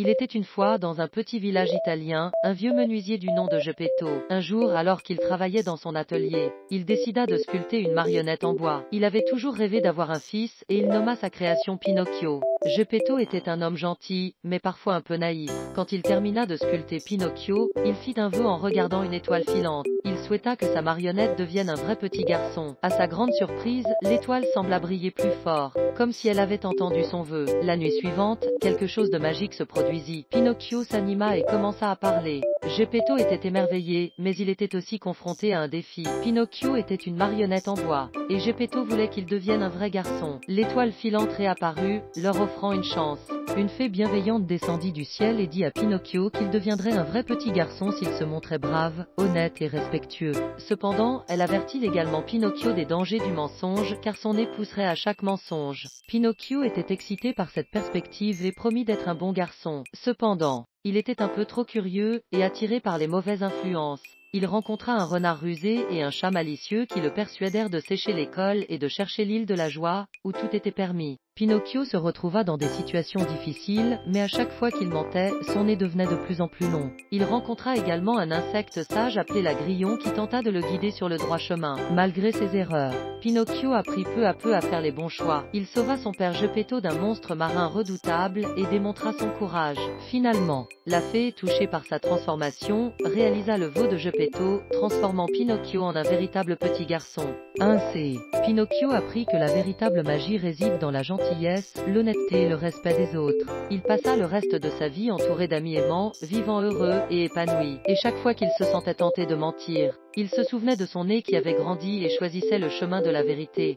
Il était une fois, dans un petit village italien, un vieux menuisier du nom de Geppetto. Un jour, alors qu'il travaillait dans son atelier, il décida de sculpter une marionnette en bois. Il avait toujours rêvé d'avoir un fils, et il nomma sa création Pinocchio. Geppetto était un homme gentil, mais parfois un peu naïf. Quand il termina de sculpter Pinocchio, il fit un vœu en regardant une étoile filante. Il souhaita que sa marionnette devienne un vrai petit garçon. À sa grande surprise, l'étoile sembla briller plus fort, comme si elle avait entendu son vœu. La nuit suivante, quelque chose de magique se produisit. Pinocchio s'anima et commença à parler. Geppetto était émerveillé, mais il était aussi confronté à un défi. Pinocchio était une marionnette en bois, et Geppetto voulait qu'il devienne un vrai garçon. L'étoile filante réapparut, leur offrant une chance. Une fée bienveillante descendit du ciel et dit à Pinocchio qu'il deviendrait un vrai petit garçon s'il se montrait brave, honnête et respectueux. Cependant, elle avertit également Pinocchio des dangers du mensonge, car son nez pousserait à chaque mensonge. Pinocchio était excité par cette perspective et promit d'être un bon garçon. Cependant, il était un peu trop curieux et attiré par les mauvaises influences. Il rencontra un renard rusé et un chat malicieux qui le persuadèrent de sécher l'école et de chercher l'île de la joie, où tout était permis. Pinocchio se retrouva dans des situations difficiles, mais à chaque fois qu'il mentait, son nez devenait de plus en plus long. Il rencontra également un insecte sage appelé la grillon qui tenta de le guider sur le droit chemin. Malgré ses erreurs, Pinocchio apprit peu à peu à faire les bons choix. Il sauva son père Geppetto d'un monstre marin redoutable et démontra son courage. Finalement, la fée, touchée par sa transformation, réalisa le vœu de Geppetto, transformant Pinocchio en un véritable petit garçon. Ainsi, Pinocchio apprit que la véritable magie réside dans la gentillesse, l'honnêteté et le respect des autres. Il passa le reste de sa vie entouré d'amis aimants, vivant heureux et épanoui. Et chaque fois qu'il se sentait tenté de mentir, il se souvenait de son nez qui avait grandi et choisissait le chemin de la vérité.